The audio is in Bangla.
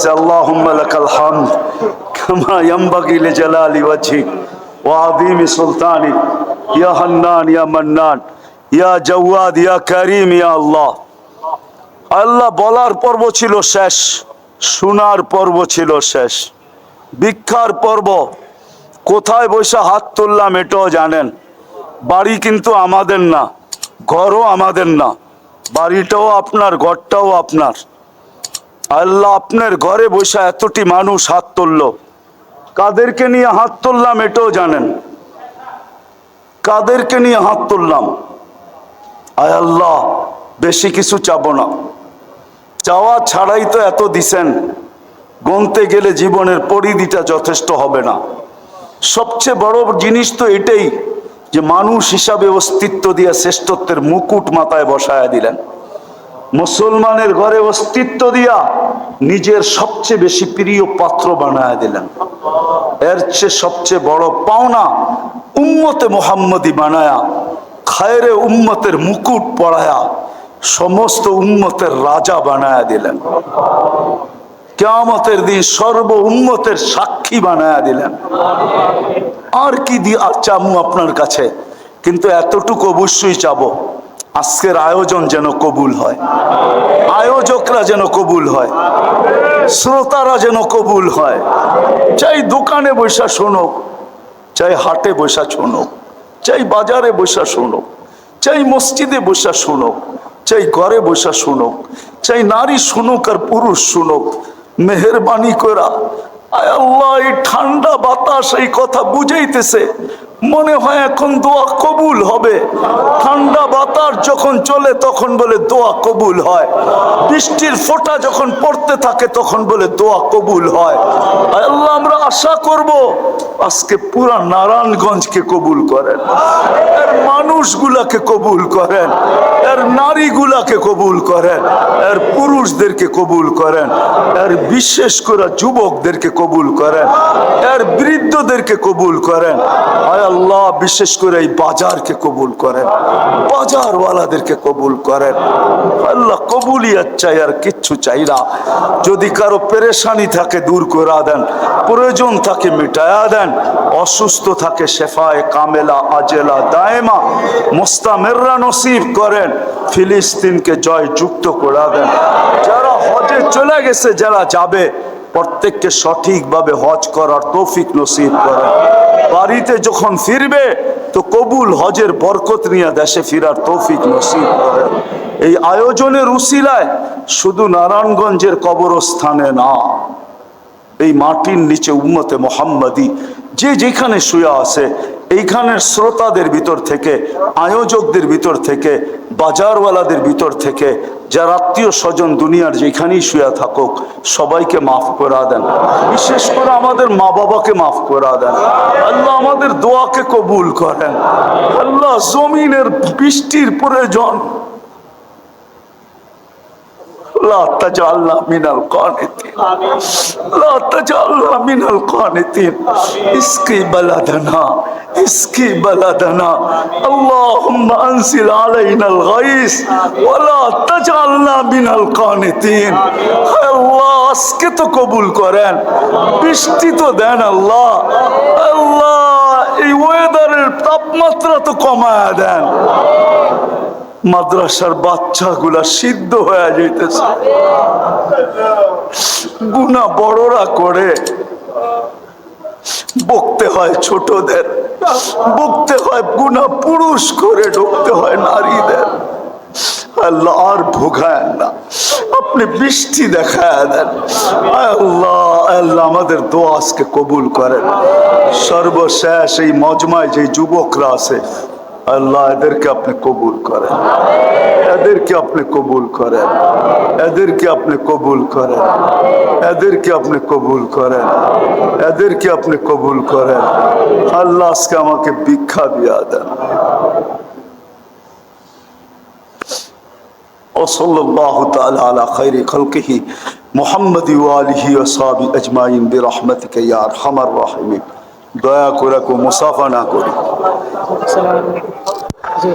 اللهم لك الحمد كما ينبغي لجلال وجهك وعظيم سلطانك يا حنان يا منان يا جواد يا كريم يا الله। আল্লাহ বলার পর্ব ছিল শেষ, শোনার পর্ব ছিল শেষ, ভিক্ষার পর্ব। কোথায় বসে হাত তুললাম এটাও জানেন। বাড়ি কিন্তু আমাদের না, ঘরও আমাদের না, বাড়িটাও আপনার, ঘরটাও আপনার। আল্লাহ আপনার ঘরে বসে এতটি মানুষ হাত তুলল, কাদেরকে নিয়ে হাত তুললাম এটাও জানেন, কাদেরকে নিয়ে হাত তুললাম। আয় আল্লাহ, বেশি কিছু চাবো না, চাওয়া ছাড়াই তো এত দিছেন, গুনতে গেলে জীবনের পরিধিটা যথেষ্ট হবে না। সবচেয়ে বড় জিনিস তো এটাই যে মানুষ হিসাবে অস্তিত্ব দিয়ে শ্রেষ্ঠত্বের মুকুট মাথায় বসায়া দিলেন। মুসলমানের ঘরে অস্তিত্ব দিয়া নিজের সবচেয়ে বেশি প্রিয় পাত্র বানায় দিলেন। এর চেয়ে সবচেয়ে বড় পাওনা উম্মতে মুহাম্মদী বানায়া, খায়রে উম্মতের মুকুট পরায়া সমস্ত উম্মতের রাজা বানায়া দিলেন। কিয়ামতের দিন সর্ব উম্মতের সাক্ষী বানায়া দিলেন। আর কি দিয়ে আর চামু আপনার কাছে, কিন্তু এতটুকু অবশ্যই চাবো, আজকের আয়োজন যেন কবুল হয়, আয়োজকরা যেন কবুল হয়, শ্রোতারা যেন কবুল হয়। চাই দোকানে বসা শোনো, চাই হাটে বসা শোনো, চাই বাজারে বসা শোনো, চাই মসজিদে বসা শোনো, চাই ঘরে বসা শোনো, চাই নারী শুনুক আর পুরুষ শুনুক, মেহেরবানি করা আয় আল্লাহ এই ঠান্ডা বাতাস এই কথা বুঝাইতেছে, মনে হয় এখন দোয়া কবুল হবে। ঠান্ডা বাতাস যখন চলে তখন বলে দোয়া কবুল হয়, বৃষ্টির ফোঁটা যখন পড়তে থাকে তখন বলে দোয়া কবুল হয়। আল্লাহ আমরা আশা করব আজকে পুরা নারায়ণগঞ্জকে কবুল করেন, এর মানুষগুলাকে কবুল করেন, এর নারীগুলাকে কবুল করেন, এর পুরুষদেরকে কবুল করেন, এর বিশেষ করে যুবকদেরকে কবুল করেন, এর বৃদ্ধদেরকে কবুল করেন। আল্লাহ বিশেষ করে এই বাজারকে কবুল করেন, বাজারওয়ালাদেরকে কবুল করেন। আল্লাহ কবুলিয়ত চাই, আর কিচ্ছু চাই না। যদি কারো পেরেশানি থাকে দূর করে দেন, প্রয়োজন থাকে মিটায়া দেন, অসুস্থ থাকে শেফায়ে কামেলা আজেলা দায়েমা মুস্তামেররা নসিব করেন, ফিলিস্তিনকে জয় যুক্ত করে দেন। যারা হজে চলে গেছে, যারা যাবে প্রত্যেককে সঠিকভাবে হজ করার তৌফিক নসিব করেন। বাড়িতে যখন ফিরবে তো কবুল হজের বরকত নিয়ে দেশে ফিরার তৌফিক নসিব করেন। এই আয়োজনের উসিলায় শুধু নারায়ণগঞ্জের কবরস্থানে না, এই মাটির নিচে উম্মতে মুহাম্মাদি যে যেখানে শুয়ে আছে, এইখানের শ্রোতাদের ভিতর থেকে, আয়োজকদের ভিতর থেকে, বাজারওয়ালাদের ভিতর থেকে, যার আত্মীয় স্বজন দুনিয়ার যেখানেই শুয়ে থাকুক সবাইকে মাফ করে দেন। বিশেষ করে আমাদের মা বাবাকে মাফ করে দেন। আল্লাহ আমাদের দোয়াকে কবুল করেন। আল্লাহ জমিনের বৃষ্টির প্রয়োজন, لا تجعلنا من القانتين، لا تجعلنا من القانتين. اسقي بلدنا، اسقي بلدنا، اللهم انزل علينا الغيث ولا تجعلنا من القانتين. আল্লাহ আজকে তো কবুল করেন, বৃষ্টি তো দেন আল্লাহ। আল্লাহ এই ওয়েদারের তাপমাত্রা তো কমায়া দেন। মাদ্রাসার বাচ্চাগুলা সিদ্ধ হয়ে যাইতেছে, গুনাহ বড়রা করে, বকতে হয় ছোটদের, বকতে হয় গুনাহ পুরুষ করে, ঢুকতে হয় নারীদের। আল্লাহ আর ভোগায় না, আপনি বৃষ্টি দেখায় দেন। আল্লাহ আল্লাহ আমাদের দোয়া আজকে কবুল করেন। সর্বশেষ এই মজমায় যে যুবকরা আছে আল্লাহ এদেরকে আপনি কবুল করেন, এদেরকে আপনি কবুল করেন, এদেরকে আপনি কবুল করেন, এদেরকে আপনি কবুল করেন, এদেরকে আপনি কবুল করেন। আল্লাহ আজকে আমাকে ভিক্ষা দিয়া দেন। وصلى الله تعالى على خير خلقه محمد وآله وصحبه أجمعين برحمتك يا أرحم الراحمين. দয়া করে কো মুসাফা না করি। আসসালামু আলাইকুম। জি।